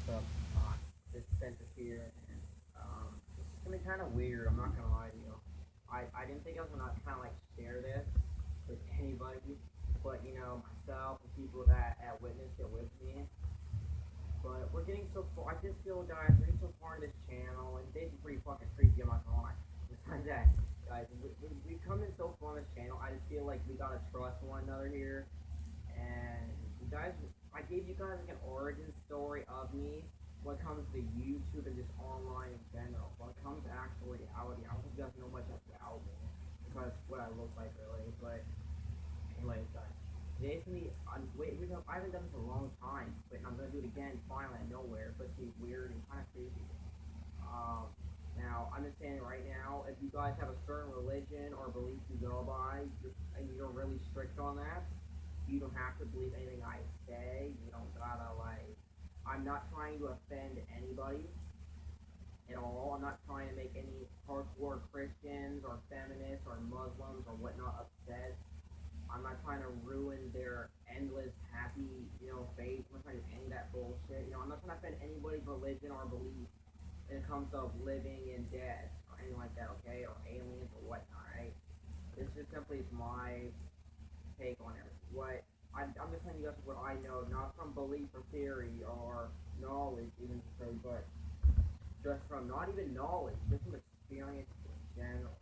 What's up? FaZe-centric here, and it's gonna be kind of weird. I'm not gonna lie to you. I didn't think I was gonna kind of like share this with anybody, but myself and people that witnessed it with me. But we're getting so far. I just feel, guys, we're getting so far in this channel, and they've been pretty fucking creepy. I'm not gonna lie. Besides that, guys, we've come in so far on this channel. I just feel like we gotta trust one another here. And you guys, I gave you guys like an origin story of me when it comes to YouTube and just online in general. When it comes to actual reality, I don't think you guys know much about me because what I look like really. But anyways, guys, today's gonna be I haven't done this in a long time, but I'm gonna do it again finally out of nowhere. But it's weird and kind of creepy. Um, Now, I'm just saying right now, if you guys have a certain religion or belief you go by, and you're really strict on that, you don't have to believe anything I say. You don't gotta like. I'm not trying to offend anybody at all. I'm not trying to make any hardcore Christians or feminists or Muslims or whatnot upset. I'm not trying to ruin their endless happy, faith. I'm not trying to end that bullshit. I'm not trying to offend anybody's religion or belief when it comes to living and death or anything like that, okay? Or aliens or whatnot, right? This just simply is my take on everything. I'm just telling you guys what I know, not from belief or theory or knowledge, even to say, but just from not even knowledge, just from experience in general.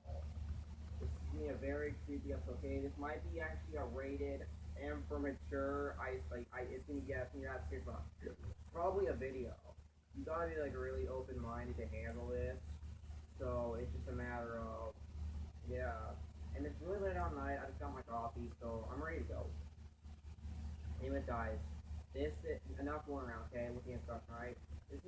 This is me a very creepy episode. Okay, this might be actually a rated M for mature. It's gonna get me out serious, but probably a video. You gotta be like really open minded to handle this. So it's just a matter of yeah. And it's really late at night. I just got my coffee, so I'm ready to go. Anyways, guys, this is enough going around, okay, with the instruction, right? This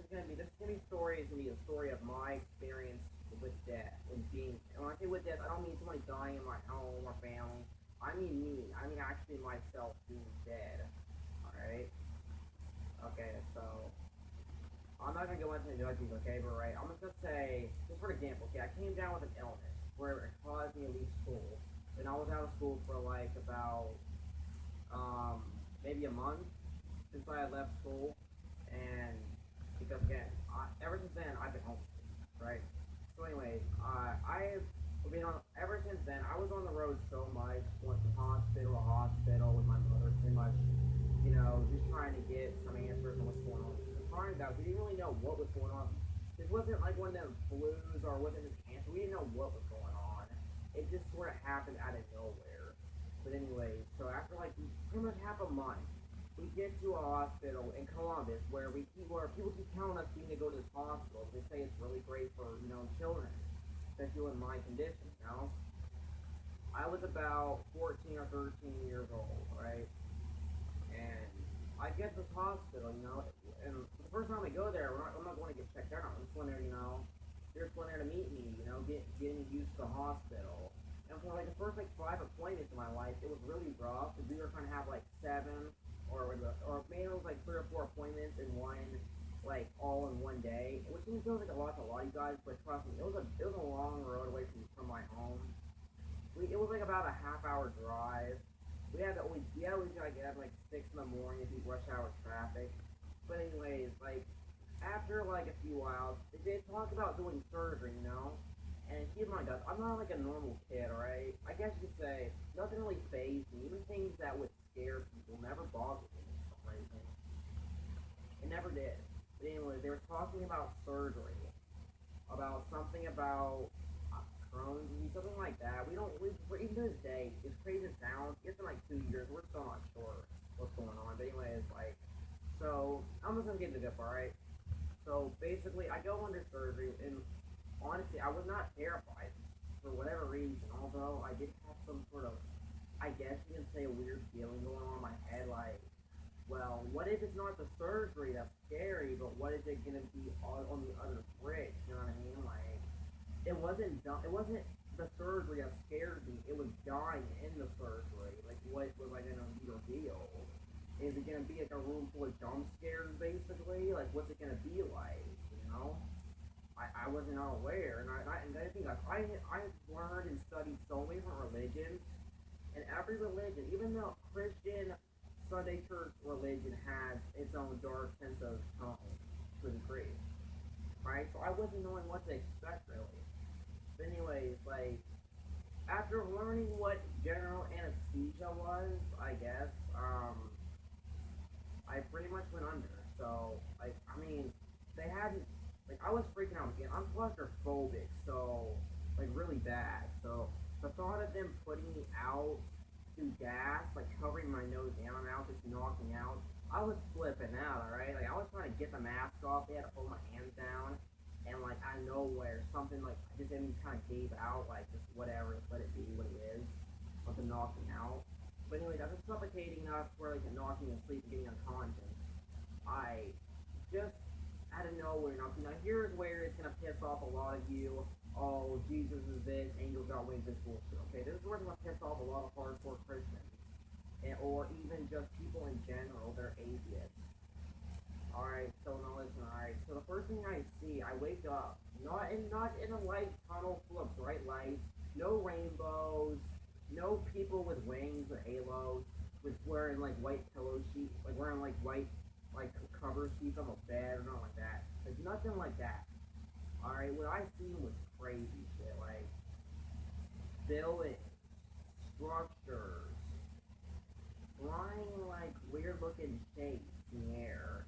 story is gonna be a story of my experience with death and being. And when I say with death, I don't mean somebody dying in my home or family. I mean me. I mean actually myself being dead. All right. Okay, so I'm not gonna go into the judging, okay, but right, I'm just gonna say, just for example, okay, I came down with an illness where it caused me to leave school, and I was out of school for like about maybe a month since I had left school, and because again, ever since then I've been homeschooled, right? So anyways, I've been on ever since then. I was on the road so much, went from hospital to hospital with my mother, pretty much, just trying to get some answers on what's going on. The time that we didn't really know what was going on. This wasn't like one of them flus or wasn't just cancer. We didn't know what was going on. It just sort of happened out of nowhere. But anyway, so after like pretty much half a month, we get to a hospital in Columbus where people keep telling us we need to go to this hospital. They say it's really great for children, especially in my condition. I was about 14 or 13 years old, right? And I get to this hospital, and the first time I go there, I'm not going to get checked out. I'm just going there, they're just going there to meet me, getting used to the hospital. And for like the first like 5 appointments in my life, it was really rough because we were trying to have like 7 or maybe it was like 3 or 4 appointments in one, like all in one day, which seems like a lot to a lot of you guys, but trust me, it was a long road away from my home. It was like about a half-hour drive. We had to always gotta get up like 6 in the morning to beat rush hour traffic. But anyways, like after like a few whiles, they talk about doing surgery, And keep in mind, guys, I'm not like a normal kid, alright? I guess you could say nothing really fazed me. Even things that would scare people never bothered me for some reason. It never did. But anyways, they were talking about surgery, about something about Crohn's disease, something like that. Even to this day, as crazy as it sounds, it's been like 2 years, we're still not sure what's going on. But anyways, so I'm just gonna get into this, alright? So basically, I go under surgery, and honestly, I was not terrified for whatever reason. Although I did have some sort of, I guess you can say, a weird feeling going on in my head. Like, well, what if it's not the surgery that's scary, but what is it gonna be on the other bridge? You know what I mean? Like, it wasn't done. It wasn't the surgery that scared me. It was dying in the surgery. Like, what was I gonna be revealed? Is it gonna be like a room full of jump scares, basically? Like, what's it gonna be like? I wasn't aware, and I think I've learned and studied so many different religions, and every religion, even though Christian Sunday church religion has its own dark sense of tone, alright? So I wasn't knowing what to expect, really. But anyways, like, after learning what general anesthesia was, I guess, I pretty much went under. So, like, I mean, they hadn't, like, I was freaking out again. I'm claustrophobic, so, like, really bad. So, the thought of them putting me out through gas, like, covering my nose and my mouth, just knocking out, I was flipping out, alright? Like, I was trying to get the mask off. They had to hold my hands down. And, like, out of nowhere, something, like, just in me kind of gave out, like, just whatever, just let it be what it is. Something knocked me out. But anyways, I was suffocating enough where, like, knocking and sleep and getting unconscious. I just out of nowhere. Now here's where it's gonna piss off a lot of you. Oh, Jesus is this, angels got wings, this bullshit. Okay, this is where it's gonna piss off a lot of hardcore Christians, or even just people in general that are atheists. Alright, so now listen, alright. So the first thing I see, I wake up, not in a light tunnel full of bright lights, no rainbows, no people with wings or halos, with wearing like white pillow sheets, like wearing like white like cover sheets on the bed or nothing like that. There's nothing like that. Alright, what I seen was crazy shit, like buildings, structures, flying like weird looking shapes in the air.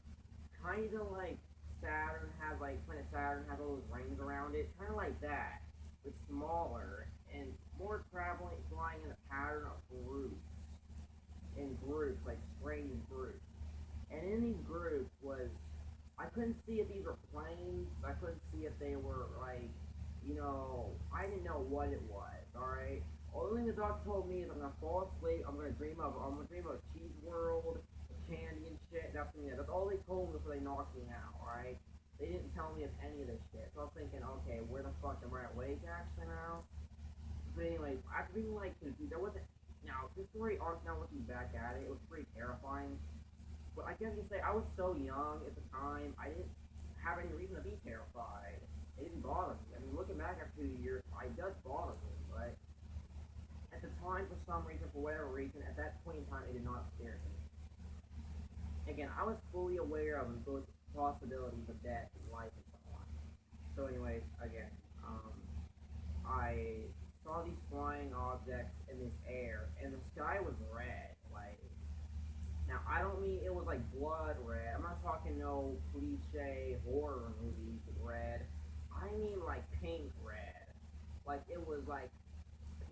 Kinda like Saturn has like planet Saturn has all those rings around it, kinda like that. But smaller and more traveling flying in a pattern of groups. In groups, like strange groups. And in these groups was I couldn't see if these were planes. I couldn't see if they were like, I didn't know what it was. All right. Only thing the doc told me is I'm gonna fall asleep. I'm gonna dream of Cheese World, candy and shit. That's all they told me before they knocked me out. All right. They didn't tell me of any of this shit. So I was thinking, okay, where the fuck am I awake actually now? But anyways, after being like confused, there wasn't. Now this story arc now looking back at it, it was pretty terrifying. But I guess you say I was so young at the time, I didn't have any reason to be terrified. It didn't bother me. I mean, looking back after 2 years, it does bother me, but at the time, for some reason, for whatever reason, at that point in time, it did not scare me. Again, I was fully aware of both possibilities of death and life and so on. So anyways, again, I saw these flying objects in this air, and the sky was red, like, now, I don't mean it was like blood red. I'm not talking no cliche horror movies red. I mean like pink red. Like it was like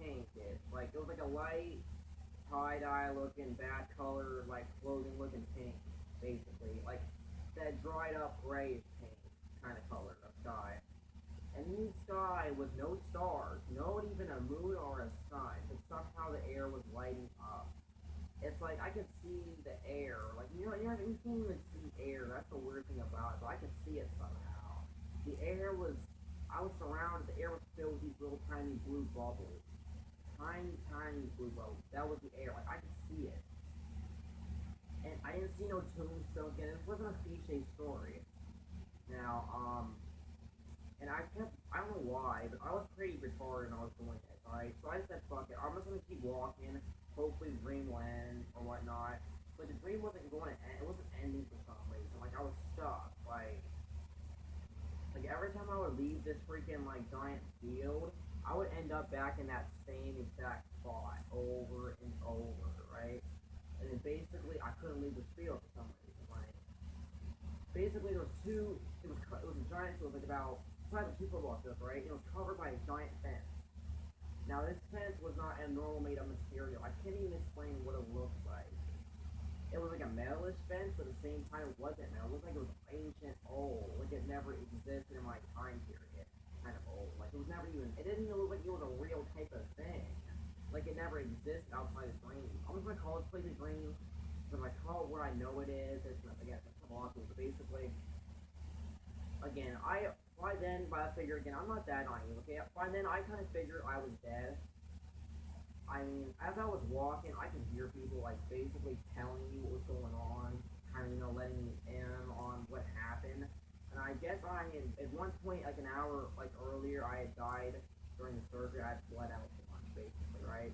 pinkish. Like it was like a light tie-dye looking, bad color, like clothing looking pink, basically. Like that dried up grayish pink kind of color of sky. And in the sky was no stars, not even a moon or a sun, but somehow the air was lighting up. It's like I could see the air. Like you can't even see air. That's the weird thing about it. But I could see it somehow. The air was. I was surrounded. The air was filled with these little tiny blue bubbles. Tiny blue bubbles. That was the air. Like I could see it. And I didn't see no tombstone. Again, this wasn't a cliche story. Now, and I don't know why, but I was pretty retarded when I was doing this, alright? So I said, fuck it, I'm just gonna keep walking, hopefully the dream will end, or whatnot. But the dream wasn't going to end, it wasn't ending for some reason, like, I was stuck, like, every time I would leave this freaking, like, giant field, I would end up back in that same exact spot, over and over, right? And then basically, I couldn't leave this field for some reason, like, basically there was it was a giant field, like about size of 2 football field, right? It was covered by a giant fence. Now this fence was not a normal made of material. I can't even explain what it looked like. It was like a metalish fence, but at the same time it wasn't metal. It looked like it was ancient old, like it never existed in my time period. Kind of old. Like it was never even it didn't even look like it was a real type of thing. Like it never existed outside of dream. I'm just gonna call it a dream. Because if I call it what I know it is, it's again it's philosophy, but basically again, by that figure, again, I'm not that naive, okay? By then, I kind of figured I was dead. I mean, as I was walking, I could hear people, like, basically telling me what was going on, kind of, letting me in on what happened. And I guess at one point, like, an hour, like, earlier, I had died during the surgery. I had bled out too much, basically, right?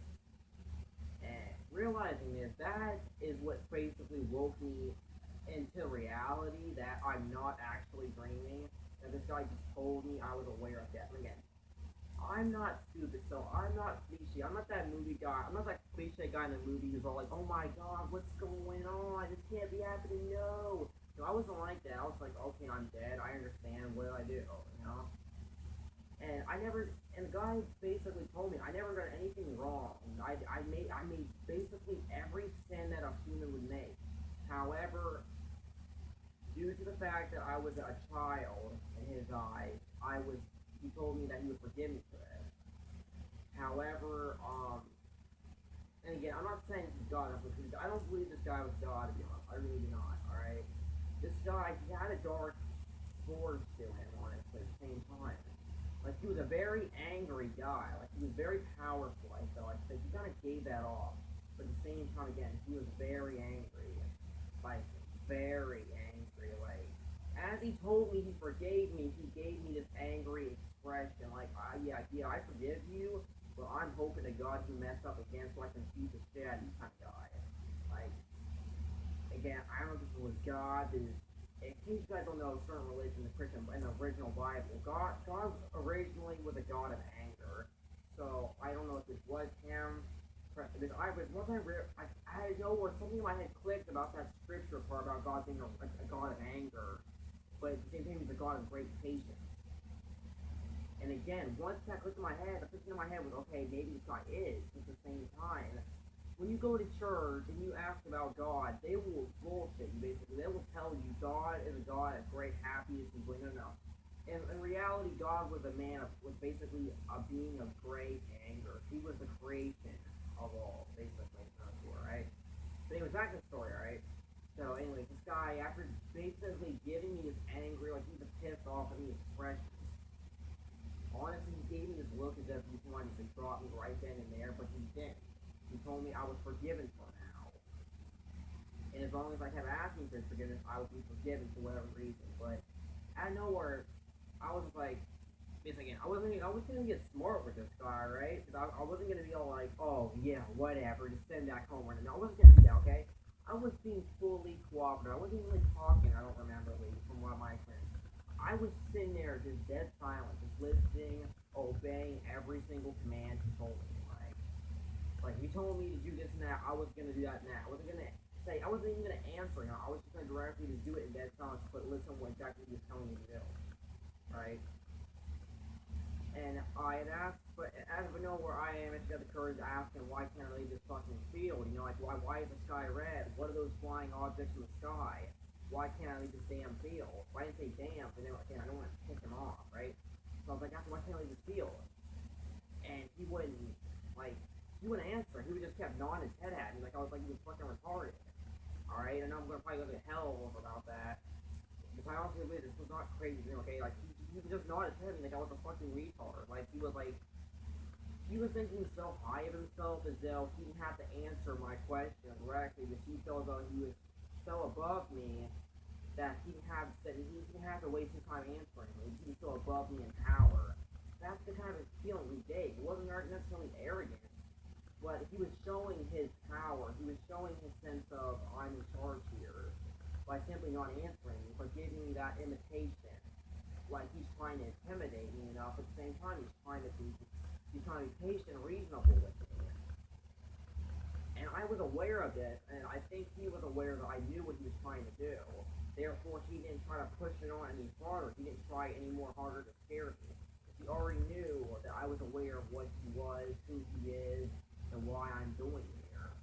And realizing this, that is what basically woke me into reality, that I'm not actually dreaming, that this guy just told me I was aware of death. Again, I'm not stupid, so I'm not cliche. I'm not that movie guy. I'm not that cliche guy in the movie who's all like, oh my god, what's going on? This can't be happening, no. No, I wasn't like that. I was like, okay, I'm dead. I understand. What do I do? You know? And the guy basically told me I never done anything wrong. I made basically every sin that a human would make. However, due to the fact that I was a child in his eyes, he told me that he would forgive me for that. However, and again, I'm not saying this is God, because I don't believe this guy was God, to be honest. I really do not, alright? This guy, he had a dark force to him, honestly, at the same time. Like, he was a very angry guy. Like, he was very powerful, I felt like. So he kind of gave that off. But at the same time, again, he was very angry. Like, very angry. Like, as he told me he forgave me, he gave me this angry expression. Like, yeah, I forgive you, but I'm hoping to God you mess up again so I can beat the shit out of you kind of guy. Like, again, I don't know if this was God, in case you guys don't know certain religion, the Christian, in the original Bible, God originally was a God of anger. So I don't know if this was him. Because I was one time I know where something in my head clicked about that scripture part about God being a God of anger, but at the same time he's a God of great patience. And again, once that clicked in my head, the first thing in my head was, okay, maybe this guy is. At the same time, when you go to church and you ask about God, they will bullshit you, basically. They will tell you God is a God of great happiness and joy. No. In reality, God was basically a being of great anger. He was the creation of all, basically, right? But anyways, back to the story, right? So anyways, this guy, after basically giving me this angry, like he was pissed off at me expression, honestly, he gave me this look as if he wanted to drop me right then and there, but he didn't. He told me I was forgiven for now. And as long as I kept asking for his forgiveness, I would be forgiven for whatever reason. But out of nowhere, I was like, again, I wasn't gonna get smart with this guy, right? Because I wasn't gonna be all like, oh yeah, whatever, just send that home right now. I wasn't gonna do that, okay? I was being fully cooperative. I wasn't even really talking. I don't remember from one of my friends. I was sitting there just dead silent, just listening, obeying every single command he told me. Like, he told me to do this and that, I was gonna do that and that. I wasn't even gonna answer him. I was just gonna directly just do it in dead silence, but listen to what exactly he was telling me to do. Right? And I had asked, but as we know where I am, I just got the courage to ask him, why can't I leave this fucking field? You know, like, why is the sky red? What are those flying objects in the sky? Why can't I leave this damn field? Why didn't I say damn? Because again, I don't want to piss him off, right? So I was like, why can't I leave this field? And he wouldn't answer. He would just kept nodding his head at me like I was like he was fucking retarded. Alright, I know I'm gonna probably go to hell about that. Because I honestly believe this was not crazy, okay? Like he would just nod his head at me like I was a fucking retard. Like he was thinking so high of himself as though he didn't have to answer my question directly, because he felt as though he was so above me that he didn't have to waste his time answering me. He was so above me in power. That's the kind of feeling he gave. It wasn't necessarily arrogant. But he was showing his power. He was showing his sense of, I'm in charge here, by simply not answering me, but giving me that imitation. Like he's trying to intimidate me enough, at the same time he's trying to be patient and reasonable with me. And I was aware of this, and I think he was aware that I knew what he was trying to do. Therefore, he didn't try to push it on any farther. He didn't try any more harder to scare me. He already knew that I was aware of what he was, who he is, and why I'm doing here.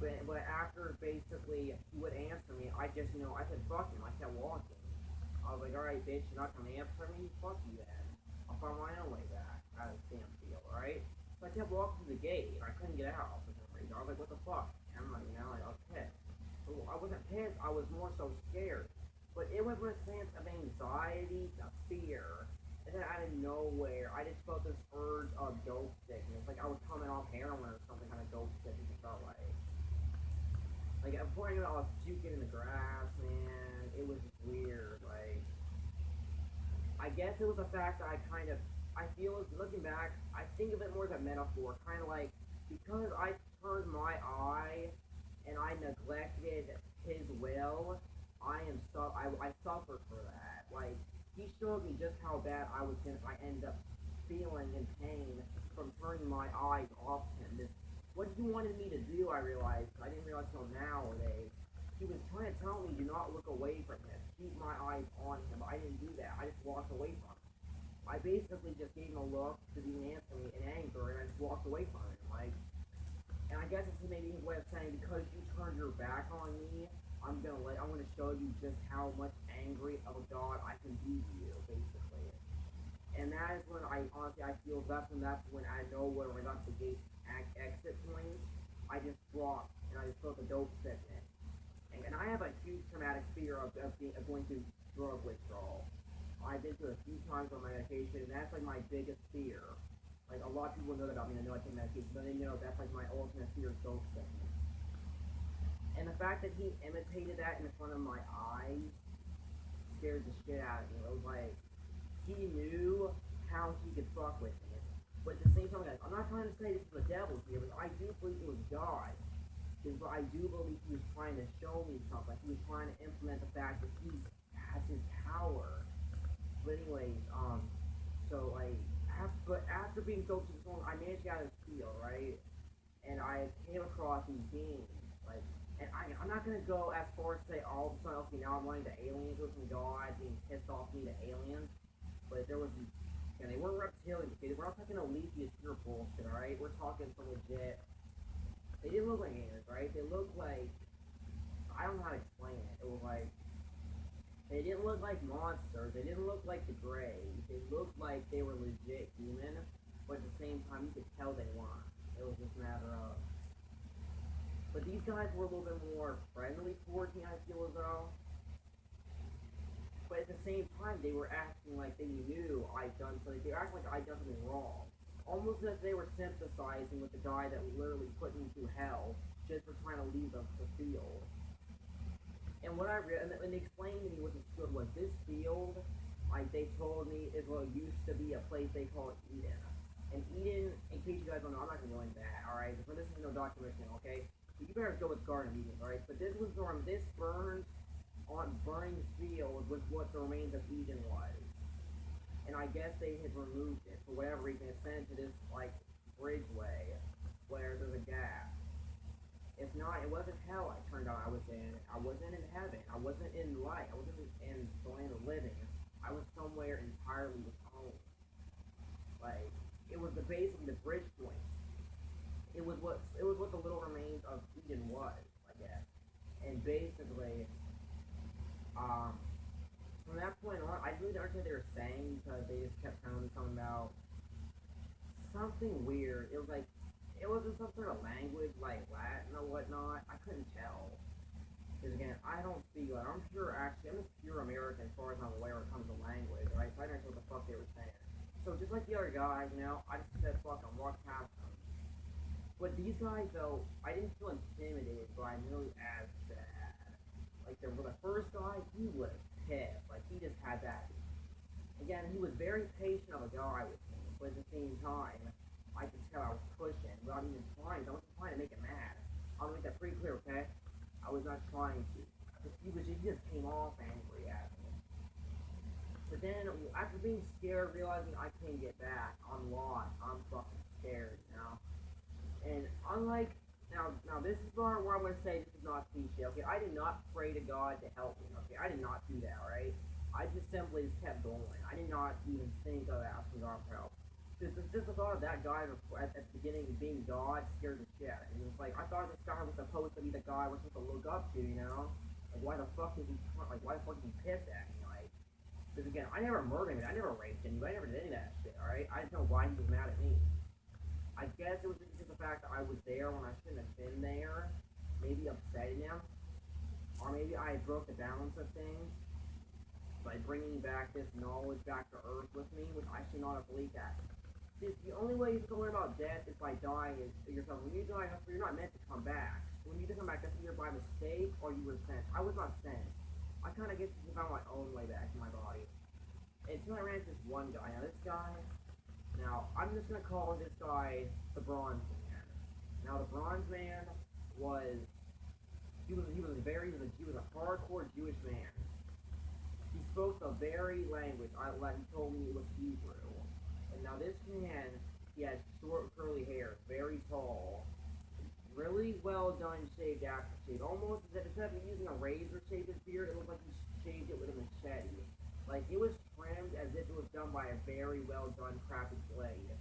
But after basically he would answer me, I said fuck him. I kept walking. I was like, alright bitch, you're not gonna answer me? Fuck you then. I'll find my own way back out of this damn field, alright? So I kept walking through the gate and I couldn't get out for some reason. I was like, what the fuck? And I'm like, I was pissed. So I wasn't pissed, I was more so scared. But it went from a sense of anxiety to fear. And then out of nowhere, I just felt this urge of dope sickness. Like I was coming off heroin or something kind of dope sickness. It felt like at a point I was puking in the grass, man. It was just weird. Like, I guess it was the fact that I feel looking back, I think of it more as a metaphor. Kind of like, because I turned my eye and I neglected his will, I suffered for that. Like, he showed me just how bad I ended up feeling in pain from turning my eyes off him. What he wanted me to do, I realized, I didn't realize until nowadays, he was trying to tell me do not look away from him, keep my eyes on him, but I didn't do that. I just walked away from him. I basically just gave him a look to be answer me in anger, and I just walked away from him. Like, and I guess it's maybe his way of saying because you turned your back on me, I'm gonna show you just how much angry of a god I can be to you, basically. And that is when I feel that's when I know when I got the gate exit point, I just dropped and I just felt the dope sickness. And I have a huge traumatic fear of going through drug withdrawal. I've been through it a few times on my medication, and that's like my biggest fear. Like a lot of people know that about me. They know I take medication, but they know that's like my ultimate fear is dope sickness. And the fact that he imitated that in front of my eyes scared the shit out of me. It was like he knew how he could fuck with me. But at the same time, guys, I'm not trying to say this is the devil here, but I do believe it was God. Because I do believe he was trying to show me something. He was trying to implement the fact that he has his power. But anyways, so like, after being so too long, I managed to get out of this field, right? And I came across these beings, like, and I'm not gonna go as far as say all of a sudden, okay, now I'm running to aliens with some God being pissed off me to aliens, but there was, and they weren't reptilians, okay? We're not talking Aletheus pure bullshit, alright? We're talking some legit. They didn't look like aliens, right? They looked like, I don't know how to explain it. It was like, they didn't look like monsters. They didn't look like the Greys. They looked like they were legit human, but at the same time, you could tell they weren't. It was just a matter of. But these guys were a little bit more friendly towards me, I feel as though. But at the same time, they were acting like they knew I'd done something. They were acting like I'd done something wrong. Almost as if they were sympathizing with the guy that literally put me through hell just for trying to leave the field. And what I read, and they explained to me what this field was. This field, like they told me, is what used to be a place they call Eden. And Eden, in case you guys don't know, I'm not gonna go into that. All right, for this is no documentary, okay? But you better go with Garden of Eden, all right? But this burning field was what the remains of Eden was. And I guess they had removed it for whatever reason. It sent it to this like bridgeway where there's a gap. It's not. It wasn't hell. I turned out I was in. I wasn't in heaven. I wasn't in light. I wasn't in the land of living. I was somewhere entirely with home. Like it was basically the bridge point. It was what the little remains of Eden was, I guess. And basically, from that point on, I really didn't understand what they were saying because they just kept telling me something about something weird. It was like it wasn't some sort of language like Latin or whatnot. I couldn't tell. Because again, I don't speak like I'm just pure American as far as I'm aware when it comes to language, right? So I didn't know what the fuck they were saying. So just like the other guys, I just said fuck them, walked past them. But these guys though, I didn't feel intimidated, but I knew as bad. Like the first guy, he was pissed. Like he just had that. Again, he was very patient of a guy with me, but at the same time, I could tell I was pushing without even trying. I wasn't trying to make him mad. I'll make that pretty clear, okay? I was not trying to. He just came off angry at me. But then, after being scared, realizing I can't get back, I'm lost. I'm fucking scared, And unlike, now this is where I'm going to say this is not cliche, okay? I did not pray to God to help me, okay? I did not do that, right? I just simply kept going. I did not even think of asking God for help. Just the thought of that guy at the beginning being God scared the shit out of me. It was like, I thought this guy was supposed to be the guy we're supposed to look up to, Like, why the fuck is he pissed at me, like? Because again, I never murdered him, I never raped anybody, I never did any of that shit, alright? I just know why he was mad at me. I guess it was just the fact that I was there when I shouldn't have been there, maybe upsetting him, or maybe I broke the balance of things by bringing back this knowledge back to Earth with me, which I should not have believed that. See, the only way you can learn about death is by dying yourself. When you die, you're not meant to come back. When you do come back, that's either by mistake or you were sent. I was not sent. I kind of get to found my own way back in my body. Until I ran into this one guy. Now, I'm just going to call this guy the Bronze Man. Now, the Bronze Man was he was a hardcore Jewish man. He spoke the very language. He told me it was Hebrew. And now this man, he had short curly hair, very tall, really well done shaved aftershave. Almost as if instead of using a razor to shave his beard, it looked like he shaved it with a machete. Like it was trimmed as if it was done by a very well done crafted blade.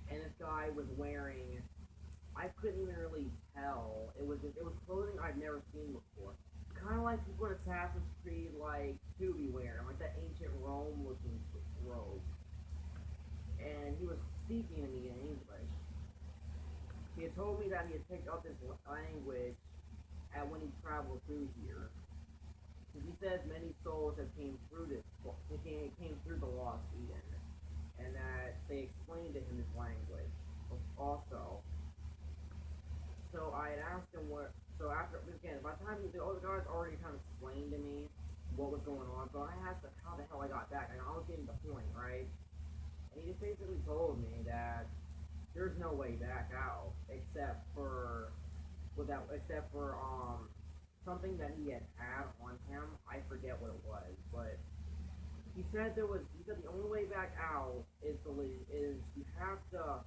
And this guy was wearing, I couldn't even really tell. It was clothing I've never seen before. Kind of like what Assassin's Creed like to be wearing, like that ancient Rome looking robe. And he was speaking to me in English. He had told me that he had picked up this language at when he traveled through here. Because he says many souls have came through came through the Lost Eden, and that they explained to him this language. Also, so I had asked him what. So after again, by the time the other guys already kind of explained to me what was going on, so I asked him how the hell I got back, and I was getting the point, right? And he just basically told me that there's no way back out except for something that he had on him. I forget what it was, but he said the only way back out is you have to